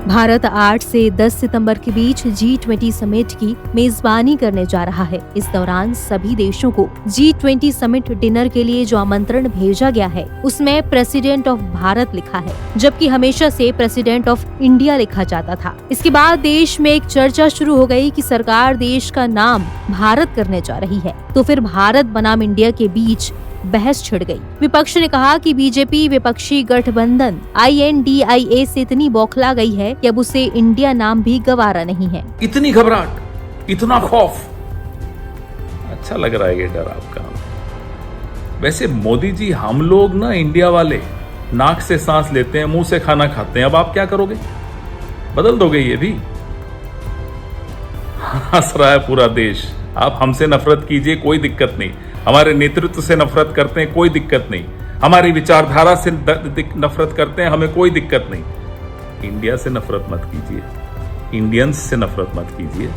भारत 8 से 10 सितंबर के बीच G20 summit की मेजबानी करने जा रहा है। इस दौरान सभी देशों को G20 समिट डिनर के लिए जो आमंत्रण भेजा गया है उसमें प्रेसिडेंट ऑफ भारत लिखा है, जबकि हमेशा से प्रेसिडेंट ऑफ इंडिया लिखा जाता था। इसके बाद देश में एक चर्चा शुरू हो गई कि सरकार देश का नाम भारत करने जा रही है, तो फिर भारत बनाम इंडिया के बीच बहस छिड़ गई। विपक्ष ने कहा कि बीजेपी विपक्षी गठबंधन INDIA से इतनी बौखला गई है कि अब उसे इंडिया नाम भी गवारा नहीं है। इतनी घबराहट, इतना खौफ, अच्छा लग रहा है ये डर आपका। वैसे मोदी जी, हम लोग ना इंडिया वाले नाक से सांस लेते हैं, मुंह से खाना खाते हैं, अब आप क्या करोगे? बदल दोगे ये भी? हंस रहा है पूरा देश। आप हमसे नफरत कीजिए, कोई दिक्कत नहीं। हमारे नेतृत्व से नफरत करते हैं, कोई दिक्कत नहीं। हमारी विचारधारा से नफरत करते हैं, हमें कोई दिक्कत नहीं। इंडिया से नफरत मत कीजिए, इंडियंस से नफरत मत कीजिए।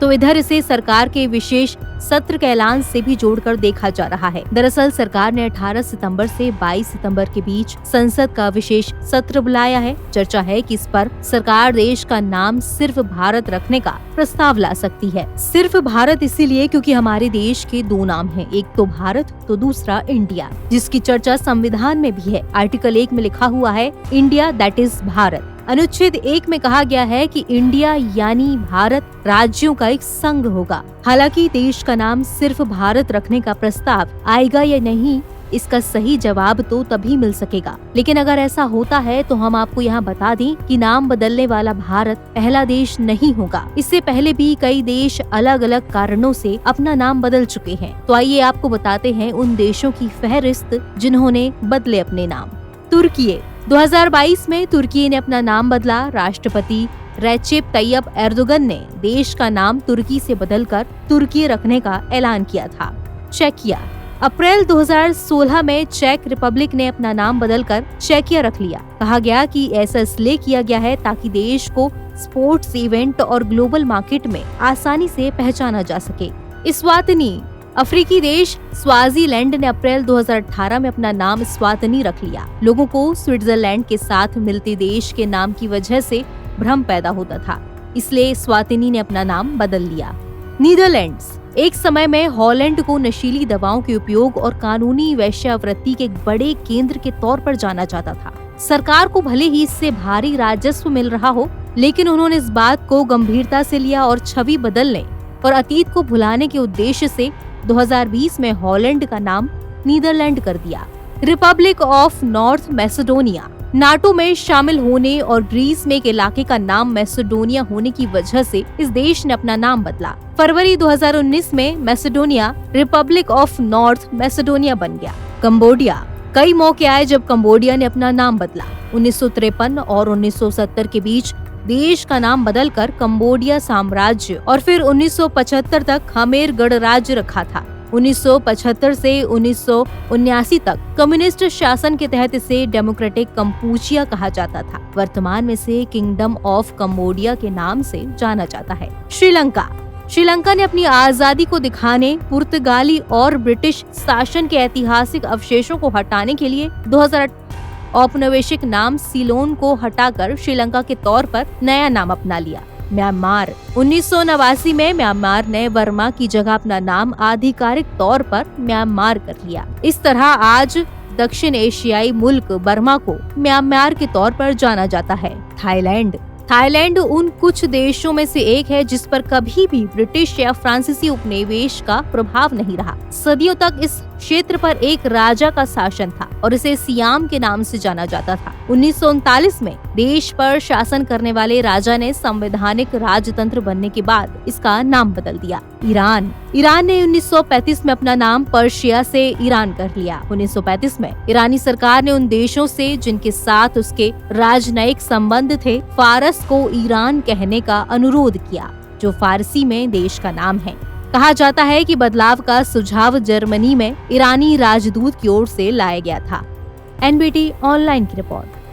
तो इधर इसे सरकार के विशेष सत्र के ऐलान से भी जोड़कर देखा जा रहा है। दरअसल सरकार ने 18 सितंबर से 22 सितंबर के बीच संसद का विशेष सत्र बुलाया है। चर्चा है कि इस पर सरकार देश का नाम सिर्फ भारत रखने का प्रस्ताव ला सकती है। सिर्फ भारत इसीलिए क्योंकि हमारे देश के दो नाम हैं, एक तो भारत तो दूसरा इंडिया, जिसकी चर्चा संविधान में भी है। आर्टिकल 1 में लिखा हुआ है इंडिया दैट इज भारत। अनुच्छेद 1 में कहा गया है कि इंडिया यानी भारत राज्यों का एक संघ होगा। हालांकि देश का नाम सिर्फ भारत रखने का प्रस्ताव आएगा या नहीं, इसका सही जवाब तो तभी मिल सकेगा। लेकिन अगर ऐसा होता है तो हम आपको यहाँ बता दें कि नाम बदलने वाला भारत पहला देश नहीं होगा। इससे पहले भी कई देश अलग अलग कारणों से अपना नाम बदल चुके हैं। तो आइए आपको बताते हैं उन देशों की फहरिस्त जिन्होंने बदले अपने नाम। तुर्की 2022 में तुर्की ने अपना नाम बदला। राष्ट्रपति रेचेप तैयब एर्दोगन ने देश का नाम तुर्की से बदलकर तुर्की रखने का ऐलान किया था। चेकिया अप्रैल 2016 में चेक रिपब्लिक ने अपना नाम बदलकर चेकिया रख लिया। कहा गया कि ऐसा इसलिए किया गया है ताकि देश को स्पोर्ट्स इवेंट और ग्लोबल मार्केट में आसानी से पहचाना जा सके। इस्वातिनी अफ्रीकी देश स्वाजीलैंड ने अप्रैल 2018 में अपना नाम स्वातनी रख लिया। लोगों को स्विट्जरलैंड के साथ मिलते देश के नाम की वजह से भ्रम पैदा होता था, इसलिए स्वातिनी ने अपना नाम बदल लिया। नीदरलैंड्स एक समय में हॉलैंड को नशीली दवाओं के उपयोग और कानूनी वेश्यावृत्ति के बड़े केंद्र के तौर पर जाना जाता था। सरकार को भले ही इससे भारी राजस्व मिल रहा हो, लेकिन उन्होंने इस बात को गंभीरता से लिया और छवि बदलने और अतीत को भुलाने के उद्देश्य से 2020 में हॉलैंड का नाम नीदरलैंड कर दिया। Republic of North Macedonia NATO में शामिल होने और ग्रीस में एक इलाके का नाम मैसेडोनिया होने की वजह से इस देश ने अपना नाम बदला। फरवरी 2019 में Macedonia Republic of North Macedonia बन गया। कंबोडिया कई मौके आए जब कंबोडिया ने अपना नाम बदला। 1953 और 1970 के बीच देश का नाम बदलकर कंबोडिया साम्राज्य और फिर 1975 तक खमेर गणराज्य रखा था। 1975 से 1979 तक कम्युनिस्ट शासन के तहत इसे डेमोक्रेटिक कंपूचिया कहा जाता था। वर्तमान में इसे किंगडम ऑफ कंबोडिया के नाम से जाना जाता है। श्रीलंका ने अपनी आजादी को दिखाने, पुर्तगाली और ब्रिटिश शासन के ऐतिहासिक अवशेषों को हटाने के लिए 2008 औपनिवेशिक नाम सीलोन को हटाकर श्रीलंका के तौर पर नया नाम अपना लिया। म्यांमार 1989 में म्यांमार ने वर्मा की जगह अपना नाम आधिकारिक तौर पर म्यांमार कर लिया। इस तरह आज दक्षिण एशियाई मुल्क बर्मा को म्यांमार के तौर पर जाना जाता है। थाईलैंड उन कुछ देशों में से एक है जिस पर कभी भी ब्रिटिश या फ्रांसीसी उपनिवेश का प्रभाव नहीं रहा। सदियों तक इस क्षेत्र पर एक राजा का शासन था और इसे सियाम के नाम से जाना जाता था। 1939 में देश पर शासन करने वाले राजा ने संवैधानिक राजतंत्र बनने के बाद इसका नाम बदल दिया। ईरान ने 1935 में अपना नाम पर्शिया से ईरान कर लिया। 1935 में ईरानी सरकार ने उन देशों से जिनके साथ उसके राजनयिक संबंध थे, फारस को ईरान कहने का अनुरोध किया, जो फारसी में देश का नाम है। कहा जाता है कि बदलाव का सुझाव जर्मनी में ईरानी राजदूत की ओर से लाया गया था। NBT ऑनलाइन की रिपोर्ट।